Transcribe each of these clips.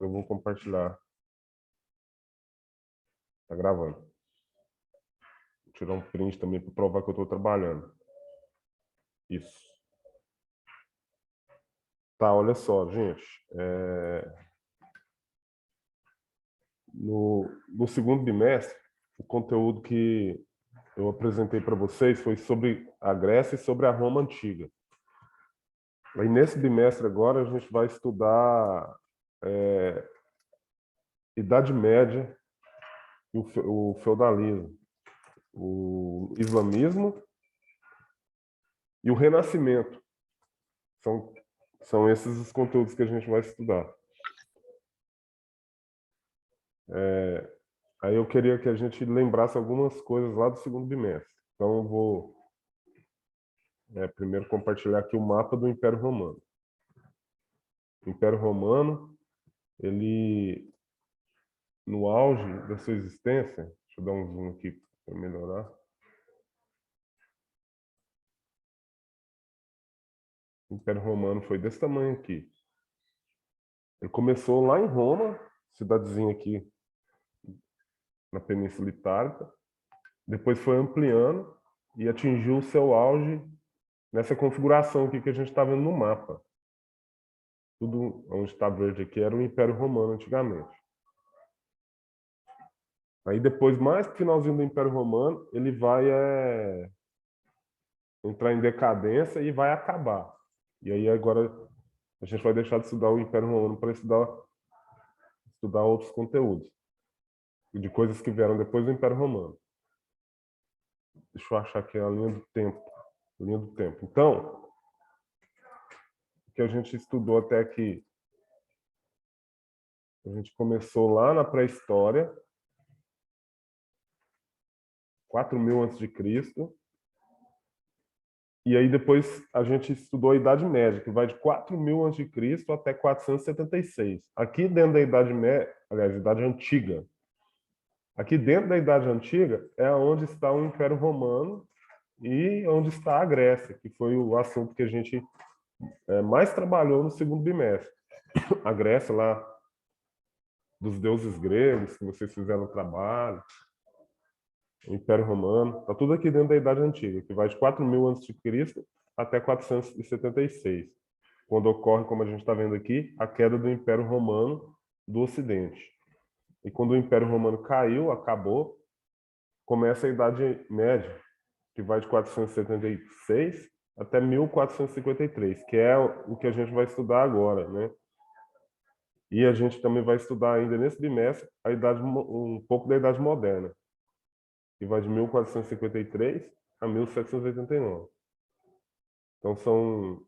Eu vou compartilhar. Tá gravando. Vou tirar um print também para provar que eu estou trabalhando. Isso. Tá, olha só, gente. No segundo bimestre, o conteúdo que eu apresentei para vocês foi sobre a Grécia e sobre a Roma Antiga. Aí, nesse bimestre agora, a gente vai estudar Idade Média e o feudalismo, o islamismo e o Renascimento. São esses os conteúdos que a gente vai estudar. Aí eu queria que a gente lembrasse algumas coisas lá do segundo bimestre. Então eu vou primeiro compartilhar aqui o mapa do Império Romano. O Império Romano, ele, no auge da sua existência, deixa eu dar um zoom aqui para melhorar. O Império Romano foi desse tamanho aqui. Ele começou lá em Roma, cidadezinha aqui na Península Itálica, depois foi ampliando e atingiu o seu auge nessa configuração aqui que a gente está vendo no mapa. Tudo onde está verde aqui era o Império Romano antigamente. Aí depois, mais pro finalzinho do Império Romano, ele vai entrar em decadência e vai acabar. E aí agora a gente vai deixar de estudar o Império Romano para estudar outros conteúdos, de coisas que vieram depois do Império Romano. Deixa eu achar aqui a linha do tempo. Linha do tempo. Então, o que a gente estudou até aqui, a gente começou lá na pré-história, 4000 a.C., e aí depois a gente estudou a Idade Média, que vai de 4000 a.C. até 476. Aqui dentro da Idade Média, aliás, Idade Antiga. Aqui dentro da Idade Antiga é onde está o Império Romano e onde está a Grécia, que foi o assunto que a gente mais trabalhou no segundo bimestre. A Grécia lá dos deuses gregos, que vocês fizeram o trabalho, o Império Romano, está tudo aqui dentro da Idade Antiga, que vai de 4000 a.C. até 476, quando ocorre, como a gente está vendo aqui, a queda do Império Romano do Ocidente. E quando o Império Romano caiu, acabou, começa a Idade Média, que vai de 476 até 1453, que é o que a gente vai estudar agora, né? E a gente também vai estudar ainda nesse bimestre um pouco da Idade Moderna, que vai de 1453 a 1789. Então,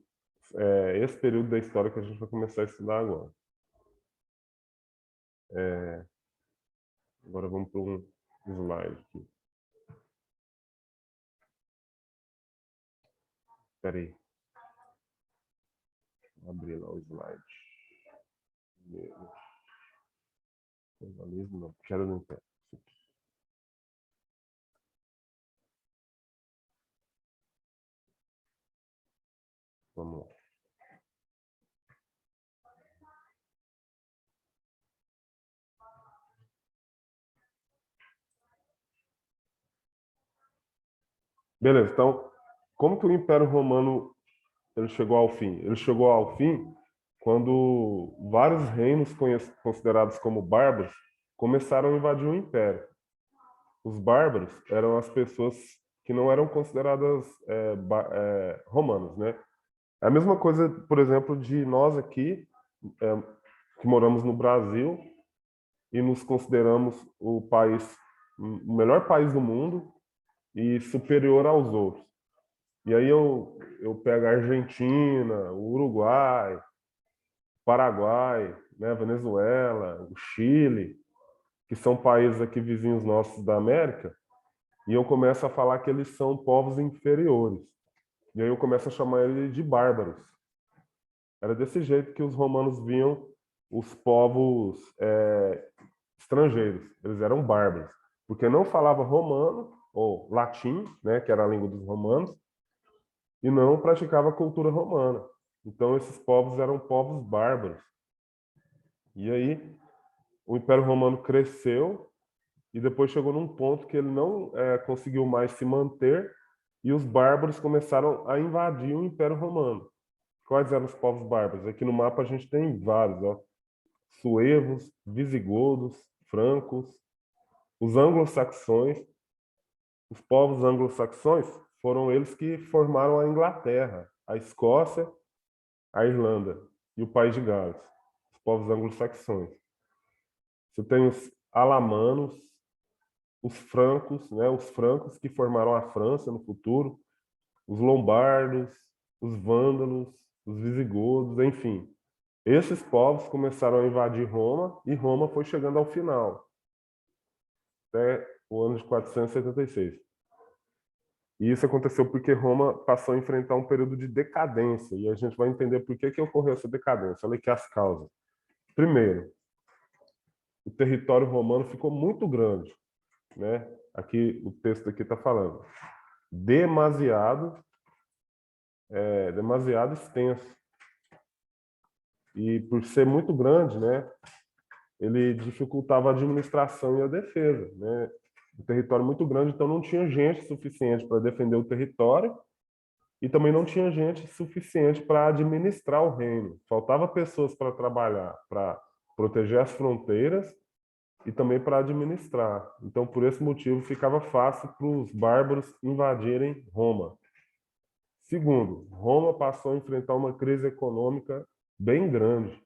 esse período da história que a gente vai começar a estudar agora. Agora vamos para um slide aqui. Espera aí. Vou abrir lá o slide. Jornalismo, não. Queda do Império. Vamos lá. Beleza, então, como que o Império Romano ele chegou ao fim? Ele chegou ao fim quando vários reinos considerados como bárbaros começaram a invadir o Império. Os bárbaros eram as pessoas que não eram consideradas romanos, né? É a mesma coisa, por exemplo, de nós aqui, que moramos no Brasil e nos consideramos o melhor país do mundo e superior aos outros. E aí eu pego a Argentina, o Uruguai, Paraguai, né, Venezuela, o Chile, que são países aqui vizinhos nossos da América, e eu começo a falar que eles são povos inferiores. E aí eu começo a chamar eles de bárbaros. Era desse jeito que os romanos viam os povos estrangeiros. Eles eram bárbaros, porque não falava romano ou latim, né, que era a língua dos romanos, e não praticava a cultura romana. Então esses povos eram povos bárbaros. E aí o Império Romano cresceu e depois chegou num ponto que ele não conseguiu mais se manter e os bárbaros começaram a invadir o Império Romano. Quais eram os povos bárbaros? Aqui no mapa a gente tem vários, ó. Suevos, visigodos, francos, os anglo-saxões. Os povos anglo-saxões foram eles que formaram a Inglaterra, a Escócia, a Irlanda e o País de Gales. Os povos anglo-saxões. Você tem os alamanos, os francos, né? Os francos que formaram a França no futuro, os lombardos, os vândalos, os visigodos, enfim. Esses povos começaram a invadir Roma e Roma foi chegando ao final, até o ano de 476. E isso aconteceu porque Roma passou a enfrentar um período de decadência, e a gente vai entender por que ocorreu essa decadência. Olha aqui as causas. Primeiro, o território romano ficou muito grande, né? Aqui o texto aqui está falando demasiado, demasiado extenso. E por ser muito grande, né, ele dificultava a administração e a defesa, né? O território muito grande, então não tinha gente suficiente para defender o território e também não tinha gente suficiente para administrar o reino. Faltava pessoas para trabalhar, para proteger as fronteiras e também para administrar. Então, por esse motivo, ficava fácil para os bárbaros invadirem Roma. Segundo, Roma passou a enfrentar uma crise econômica bem grande.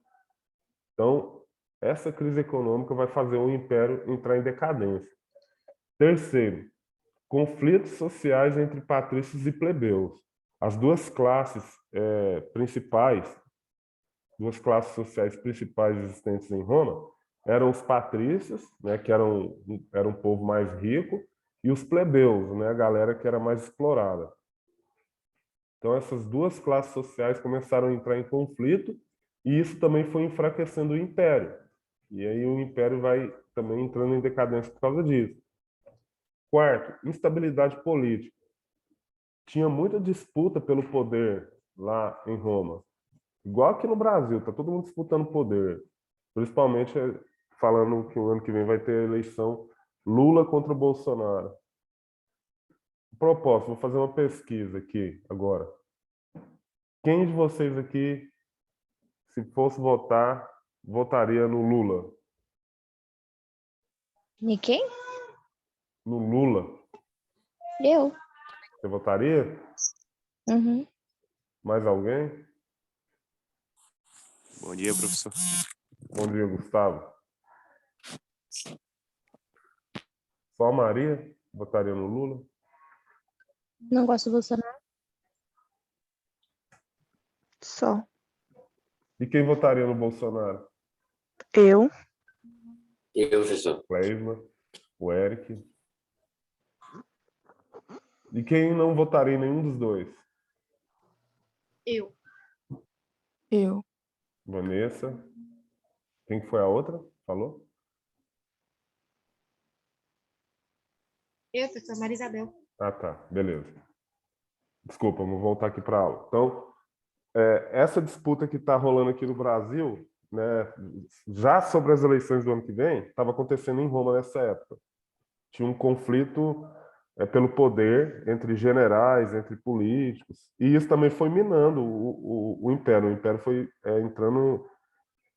Então, essa crise econômica vai fazer o império entrar em decadência. Terceiro, conflitos sociais entre patrícios e plebeus. As duas classes principais, duas classes sociais principais existentes em Roma, eram os patrícios, né, que era um povo mais rico, e os plebeus, né, a galera que era mais explorada. Então, essas duas classes sociais começaram a entrar em conflito, e isso também foi enfraquecendo o império. E aí o império vai também entrando em decadência por causa disso. Quarto, instabilidade política. Tinha muita disputa pelo poder lá em Roma. Igual aqui no Brasil, tá todo mundo disputando poder. Principalmente falando que o ano que vem vai ter eleição Lula contra o Bolsonaro. Propósito, vou fazer uma pesquisa aqui agora. Quem de vocês aqui, se fosse votar, votaria no Lula? E quem? No Lula? Eu. Você votaria? Uhum. Mais alguém? Bom dia, professor. Bom dia, Gustavo. Só a Maria votaria no Lula? Não gosto do Bolsonaro. Só. E quem votaria no Bolsonaro? Eu. Professor. Cleisma, o Eric. E quem não votaria em nenhum dos dois? Eu. Eu. Vanessa. Quem que foi a outra? Falou? Eu, professor Maria Isabel. Ah, tá. Beleza. Desculpa, vamos voltar aqui para a aula. Então, essa disputa que está rolando aqui no Brasil, né, já sobre as eleições do ano que vem, estava acontecendo em Roma nessa época. Tinha um conflito pelo poder entre generais, entre políticos, e isso também foi minando o império. O império foi entrando,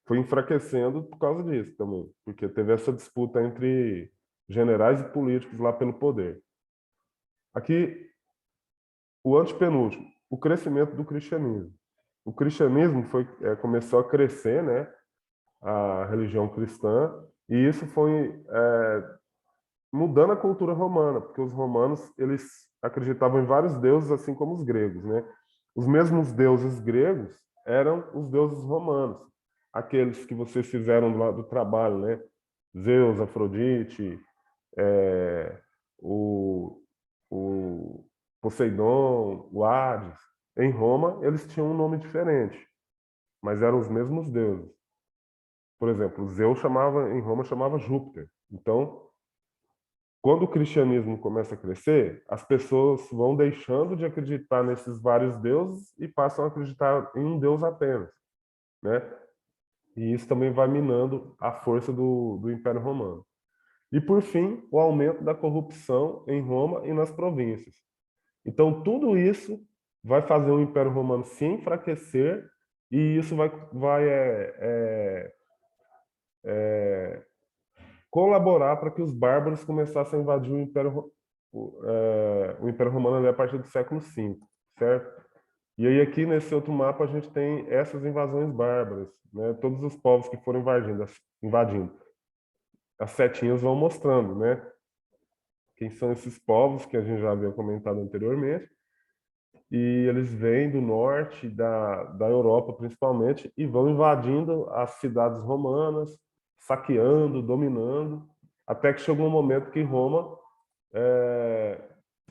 foi enfraquecendo por causa disso também, porque teve essa disputa entre generais e políticos lá pelo poder. Aqui, o antepenúltimo, o crescimento do cristianismo. O cristianismo começou a crescer, né, a religião cristã, e isso foi mudando a cultura romana, porque os romanos eles acreditavam em vários deuses, assim como os gregos, né? Os mesmos deuses gregos eram os deuses romanos, aqueles que vocês fizeram do lado do trabalho, né? Zeus, Afrodite, o, o Poseidon, o Hades. Em Roma, eles tinham um nome diferente, mas eram os mesmos deuses. Por exemplo, Zeus em Roma chamava Júpiter. Então, quando o cristianismo começa a crescer, as pessoas vão deixando de acreditar nesses vários deuses e passam a acreditar em um Deus apenas, né? E isso também vai minando a força do Império Romano. E, por fim, o aumento da corrupção em Roma e nas províncias. Então, tudo isso vai fazer o Império Romano se enfraquecer e isso vai colaborar para que os bárbaros começassem a invadir o Império Romano ali a partir do século V, certo? E aí aqui nesse outro mapa a gente tem essas invasões bárbaras, né? Todos os povos que foram invadindo. As setinhas vão mostrando, né? Quem são esses povos que a gente já havia comentado anteriormente. E eles vêm do norte, da Europa principalmente, e vão invadindo as cidades romanas, saqueando, dominando, até que chegou um momento que Roma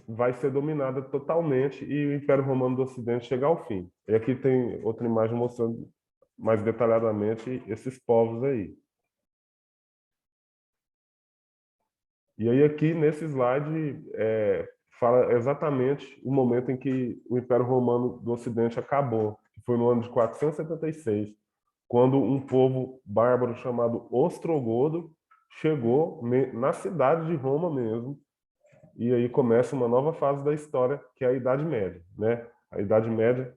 vai ser dominada totalmente e o Império Romano do Ocidente chega ao fim. E aqui tem outra imagem mostrando mais detalhadamente esses povos aí. E aí aqui nesse slide fala exatamente o momento em que o Império Romano do Ocidente acabou, que foi no ano de 476, quando um povo bárbaro chamado Ostrogodo chegou na cidade de Roma mesmo, e aí começa uma nova fase da história, que é a Idade Média, né? A Idade Média,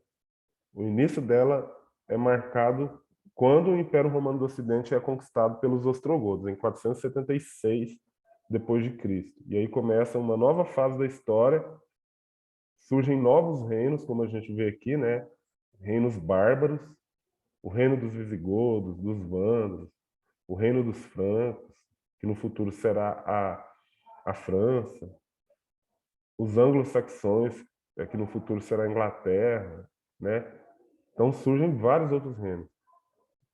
o início dela é marcado quando o Império Romano do Ocidente é conquistado pelos ostrogodos, em 476 depois de Cristo. E aí começa uma nova fase da história, surgem novos reinos, como a gente vê aqui, né? Reinos bárbaros, o reino dos visigodos, dos vândalos, o reino dos francos, que no futuro será a França, os anglo-saxões, que no futuro será a Inglaterra, né? Então surgem vários outros reinos.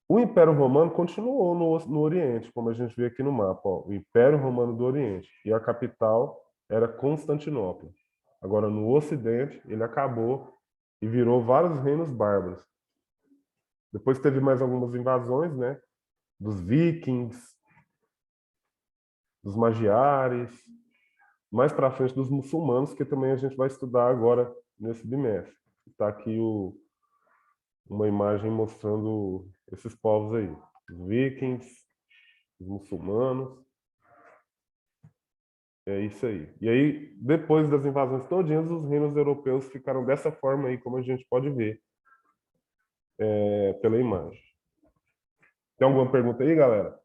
O Império Romano continuou no Oriente, como a gente vê aqui no mapa, ó, o Império Romano do Oriente, e a capital era Constantinopla. Agora, no Ocidente, ele acabou e virou vários reinos bárbaros. Depois teve mais algumas invasões, né? Dos vikings, dos magiares, mais para frente dos muçulmanos, que também a gente vai estudar agora nesse bimestre. Está aqui uma imagem mostrando esses povos aí, os vikings, os muçulmanos. É isso aí. E aí, depois das invasões todinhas, os reinos europeus ficaram dessa forma aí, como a gente pode ver pela imagem. Tem alguma pergunta aí, galera?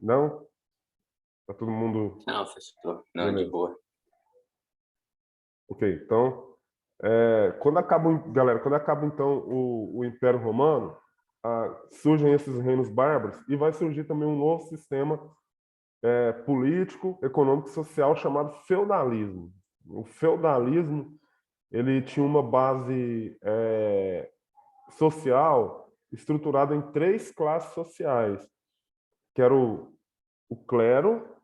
Não? Tá todo mundo Não, professor. Não, de beleza? boa. Ok, então, galera, quando acaba então o Império Romano, surgem esses reinos bárbaros e vai surgir também um novo sistema político, econômico e social chamado feudalismo. O feudalismo ele tinha uma base social estruturada em três classes sociais, que era o clero,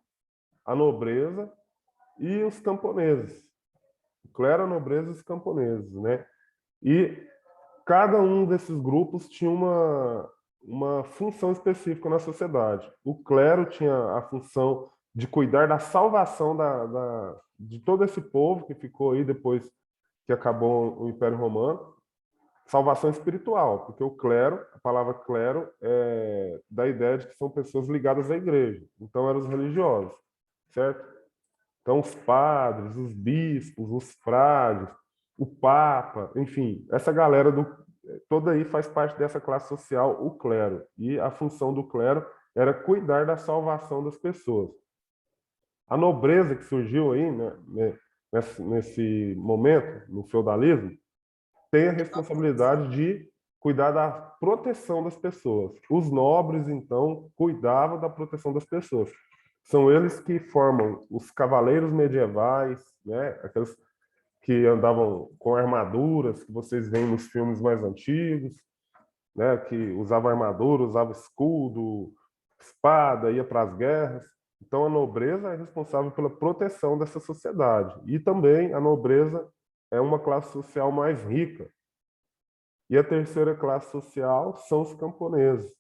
a nobreza e os camponeses. O clero, a nobreza e os camponeses, né? E cada um desses grupos tinha uma função específica na sociedade. O clero tinha a função de cuidar da salvação de todo esse povo que ficou aí depois que acabou o Império Romano. Salvação espiritual, porque o clero, a palavra clero, dá a ideia de que são pessoas ligadas à igreja. Então, eram os religiosos, certo? Então, os padres, os bispos, os frades, o papa, enfim, essa galera toda aí faz parte dessa classe social, o clero. E a função do clero era cuidar da salvação das pessoas. A nobreza que surgiu aí, né, nesse momento, no feudalismo, tem a responsabilidade de cuidar da proteção das pessoas. Os nobres, então, cuidavam da proteção das pessoas. São eles que formam os cavaleiros medievais, né? Aqueles que andavam com armaduras que vocês veem nos filmes mais antigos, né? Que usavam armadura, usavam escudo, espada, ia para as guerras. Então a nobreza é responsável pela proteção dessa sociedade. E também a nobreza é uma classe social mais rica. E a terceira classe social são os camponeses.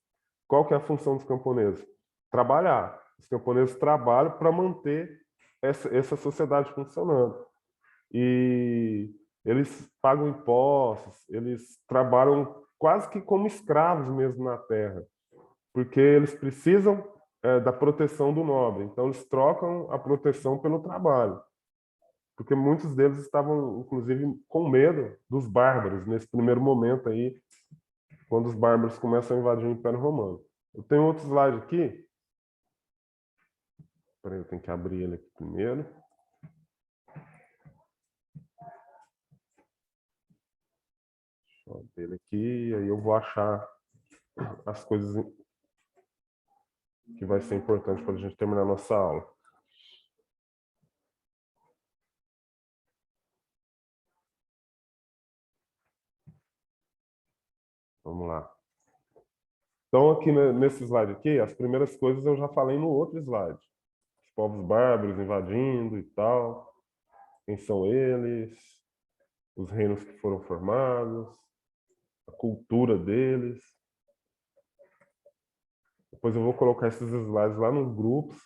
Qual que é a função dos camponeses? Trabalhar. Os camponeses trabalham para manter essa sociedade funcionando. E eles pagam impostos, eles trabalham quase que como escravos mesmo na terra, porque eles precisam da proteção do nobre. Então, eles trocam a proteção pelo trabalho, porque muitos deles estavam, inclusive, com medo dos bárbaros, nesse primeiro momento aí, quando os bárbaros começam a invadir o Império Romano. Eu tenho outro slide aqui. Espera aí, eu tenho que abrir ele aqui primeiro. Deixa eu abrir ele aqui, aí eu vou achar as coisas que vai ser importante para a gente terminar a nossa aula. Vamos lá. Então, aqui nesse slide aqui, as primeiras coisas eu já falei no outro slide. Os povos bárbaros invadindo e tal, quem são eles, os reinos que foram formados, a cultura deles. Depois eu vou colocar esses slides lá nos grupos,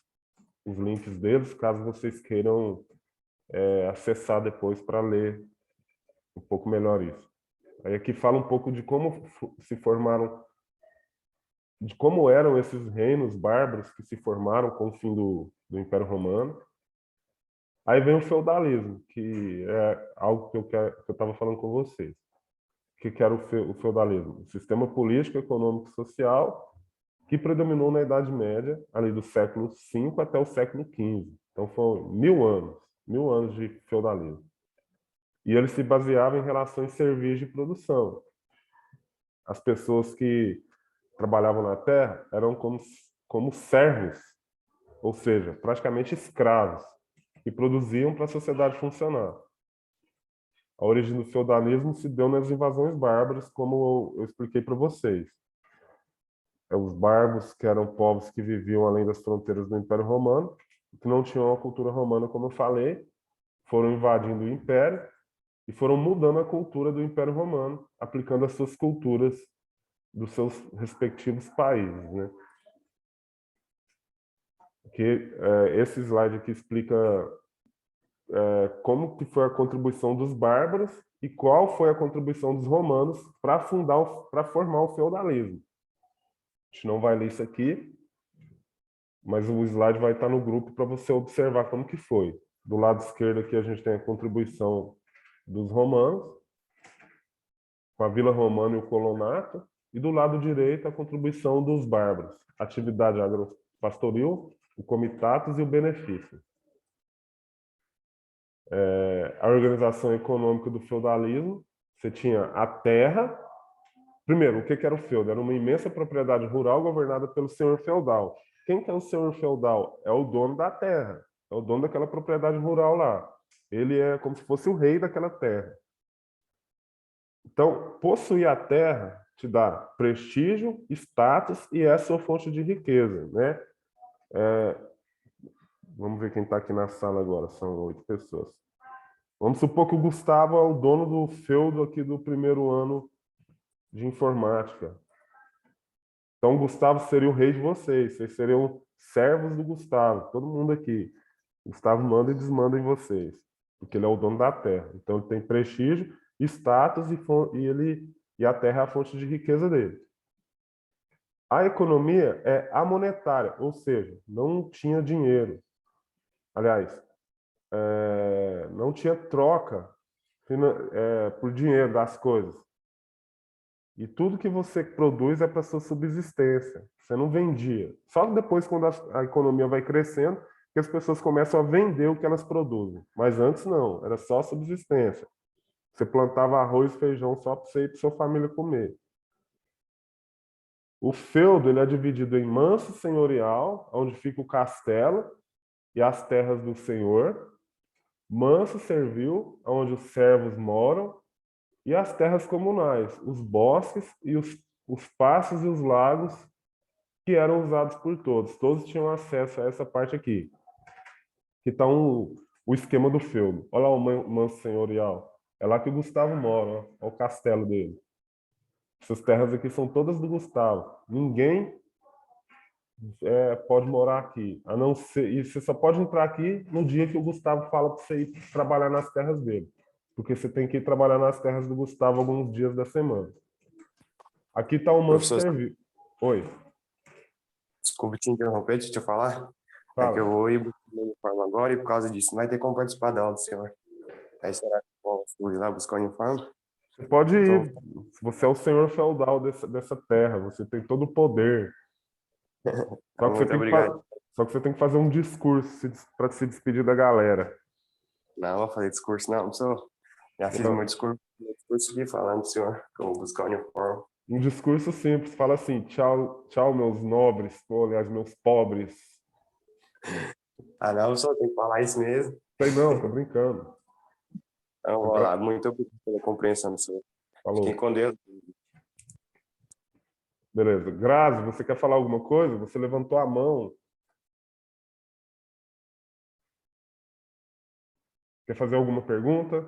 os links deles, caso vocês queiram acessar depois para ler um pouco melhor isso. Aí aqui fala um pouco de como se formaram, de como eram esses reinos bárbaros que se formaram com o fim do Império Romano. Aí vem o feudalismo, que é algo que eu estava falando com vocês. O que era o feudalismo? O sistema político, econômico e social que predominou na Idade Média, ali do século V até o século XV. Então, foram 1000 anos de feudalismo. E ele se baseava em relações servis de produção. As pessoas que trabalhavam na terra eram como servos, ou seja, praticamente escravos, que produziam para a sociedade funcionar. A origem do feudalismo se deu nas invasões bárbaras, como eu expliquei para vocês. Os bárbaros, que eram povos que viviam além das fronteiras do Império Romano, que não tinham a cultura romana, como eu falei, foram invadindo o Império e foram mudando a cultura do Império Romano, aplicando as suas culturas dos seus respectivos países, né? Esse slide aqui explica como que foi a contribuição dos bárbaros e qual foi a contribuição dos romanos para formar o feudalismo. A gente não vai ler isso aqui, mas o slide vai estar no grupo para você observar como que foi. Do lado esquerdo aqui a gente tem a contribuição dos romanos, com a Vila Romana e o Colonato, e do lado direito a contribuição dos bárbaros, atividade agropastoril, o comitatus e o benefício. A organização econômica do feudalismo, você tinha a terra. Primeiro, o que era o feudo? Era uma imensa propriedade rural governada pelo senhor feudal. Quem que é o senhor feudal? É o dono da terra, é o dono daquela propriedade rural lá. Ele é como se fosse o rei daquela terra. Então, possuir a terra te dá prestígio, status e é a sua fonte de riqueza, né? Vamos ver quem está aqui na sala agora, são 8 pessoas. Vamos supor que o Gustavo é o dono do feudo aqui do primeiro ano de informática. Então, o Gustavo seria o rei de vocês seriam servos do Gustavo, todo mundo aqui. O Gustavo manda e desmanda em vocês, porque ele é o dono da terra. Então, ele tem prestígio, status e a terra é a fonte de riqueza dele. A economia é amonetária, ou seja, não tinha dinheiro. Aliás, não tinha troca por dinheiro das coisas. E tudo que você produz é para sua subsistência. Você não vendia. Só depois, quando a economia vai crescendo, que as pessoas começam a vender o que elas produzem. Mas antes não, era só subsistência. Você plantava arroz e feijão só para você e para sua família comer. O feudo ele é dividido em manso senhorial, onde fica o castelo e as terras do senhor, manso servil, onde os servos moram, e as terras comunais, os bosques e os pastos e os lagos que eram usados por todos. Todos tinham acesso a essa parte aqui, que está o esquema do feudo. Olha lá o manso senhorial. É lá que o Gustavo mora, ó, é o castelo dele. Essas terras aqui são todas do Gustavo. Ninguém pode morar aqui. A não ser, e você só pode entrar aqui no dia que o Gustavo fala para você ir trabalhar nas terras dele. Porque você tem que ir trabalhar nas terras do Gustavo alguns dias da semana. Aqui está o manto Professor, serviço. Oi, desculpe te interromper, deixa eu falar. É que eu fala. vou ir buscar o uniforme agora e por causa disso não vai ter como participar da aula do senhor. Aí será que eu posso ir lá buscar o uniforme? Você pode Então, ir. Você é o senhor feudal dessa terra. Você tem todo o poder. Só que você muito tem que, obrigado. só que você tem que fazer um discurso para se despedir da galera. Não vou fazer discurso, não, professor. Já fiz meu discurso aqui falando do senhor, que eu vou buscar o uniforme. Um discurso simples. Fala assim: tchau, tchau, meus nobres, ou, aliás, meus pobres. Ah, não, professor, tem que falar isso mesmo. Sei não, tô brincando. Então, vou lá. Muito obrigado pela compreensão, senhor. Fiquem Falou. com Deus. Beleza. Grazi, você quer falar alguma coisa? Você levantou a mão. Quer fazer alguma pergunta?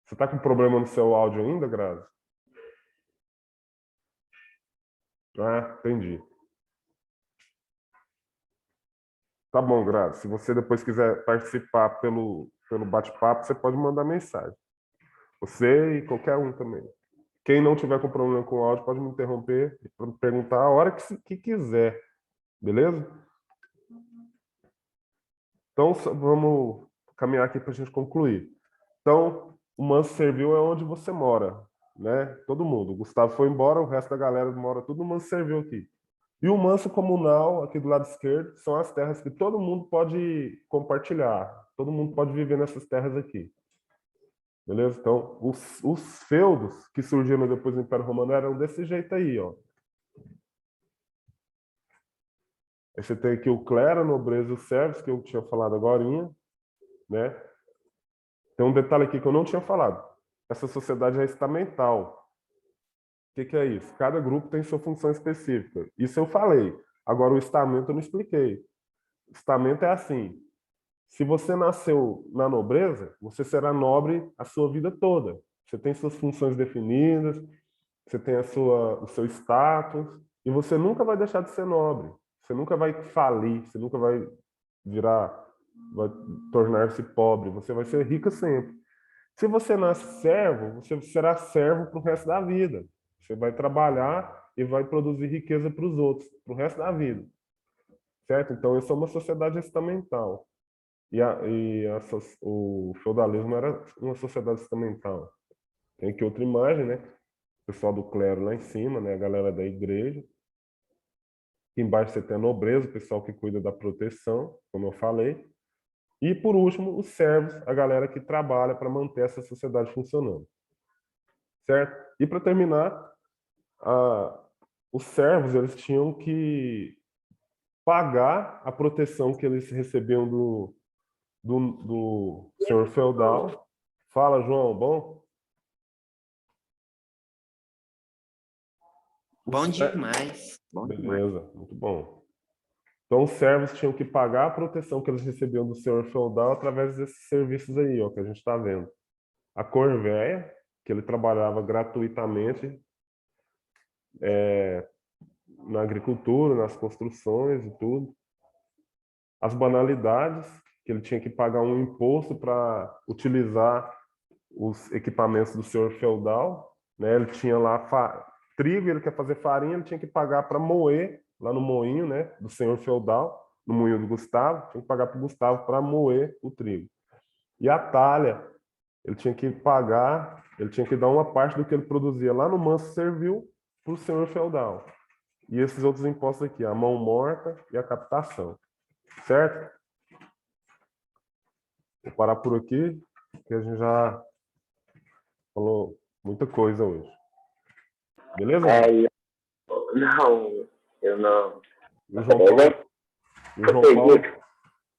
Você está com problema no seu áudio ainda, Grazi? Ah, entendi. Tá bom, Grazi. Se você depois quiser participar pelo bate-papo, você pode mandar mensagem. Você e qualquer um também. Quem não tiver com problema com o áudio pode me interromper e perguntar a hora que quiser. Beleza? Então, vamos caminhar aqui para a gente concluir. Então, o Manso Servil é onde você mora, né? Todo mundo. O Gustavo foi embora, o resto da galera mora tudo no Manso Servil aqui. E o Manso Comunal, aqui do lado esquerdo, são as terras que todo mundo pode compartilhar. Todo mundo pode viver nessas terras aqui. Beleza? Então, os feudos que surgiram depois do Império Romano eram desse jeito aí, ó. Aí você tem aqui o clero, a nobreza e os servos, que eu tinha falado agorinha, né? Tem um detalhe aqui que eu não tinha falado. Essa sociedade é estamental. O que é isso? Cada grupo tem sua função específica. Isso eu falei. Agora, o estamento eu não expliquei. O estamento é assim. Se você nasceu na nobreza, você será nobre a sua vida toda. Você tem suas funções definidas, você tem o seu status, e você nunca vai deixar de ser nobre. Você nunca vai falir, você nunca vai vai tornar-se pobre. Você vai ser rica sempre. Se você nasce servo, você será servo para o resto da vida. Você vai trabalhar e vai produzir riqueza para os outros, para o resto da vida. Certo? Então, isso é uma sociedade estamental. O feudalismo era uma sociedade estamental. Tem aqui outra imagem, né? O pessoal do clero lá em cima, né? A galera da igreja. Aqui embaixo você tem a nobreza, o pessoal que cuida da proteção, como eu falei. E, por último, os servos, a galera que trabalha para manter essa sociedade funcionando. Certo? E, para terminar, os servos eles tinham que pagar a proteção que eles recebiam do senhor feudal. Fala, João, bom? Bom demais. Bom demais. Beleza, muito bom. Então, os servos tinham que pagar a proteção que eles recebiam do senhor feudal através desses serviços aí, ó, que a gente está vendo. A corvéia, que ele trabalhava gratuitamente na agricultura, nas construções e tudo. As banalidades, que ele tinha que pagar um imposto para utilizar os equipamentos do senhor feudal, né? Ele tinha lá trigo, ele quer fazer farinha, ele tinha que pagar para moer lá no moinho, né, do senhor feudal, no moinho do Gustavo, tinha que pagar para o Gustavo para moer o trigo. E a talha, ele tinha que pagar, ele tinha que dar uma parte do que ele produzia lá no Manso Servil para o senhor feudal. E esses outros impostos aqui, a mão morta e a captação. Certo? Vou parar por aqui, que a gente já falou muita coisa hoje. Beleza? Não, eu não. E o João Paulo,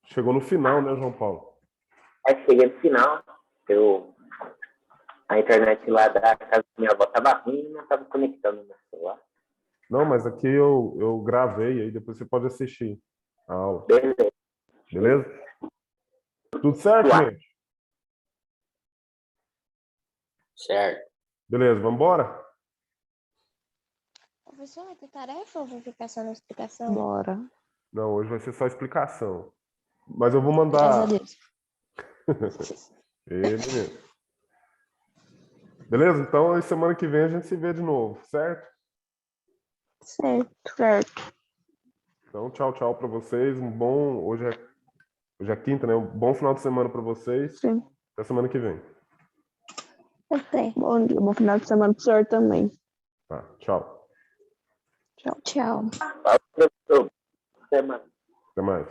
chegou no final, né, João Paulo? Cheguei no final. A internet lá da casa da minha avó estava ruim e não estava conectando no celular. Não, mas aqui eu gravei, aí depois você pode assistir a aula. Beleza. Beleza? Tudo certo, gente? Certo. Beleza, vamos embora? Professor, vai ter tarefa ou vou ficar só na explicação? Bora. Não, hoje vai ser só explicação. Mas eu vou Graças a mandar. Deus. Ele mesmo. Beleza? Então, aí semana que vem a gente se vê de novo, certo? Certo. Então, tchau, tchau para vocês. Hoje é quinta, né? Um bom final de semana para vocês. Sim. Até semana que vem. Até. Bom dia, bom final de semana pro senhor também. Tá, tchau. Tchau. Fala, professor. Até mais. Até mais.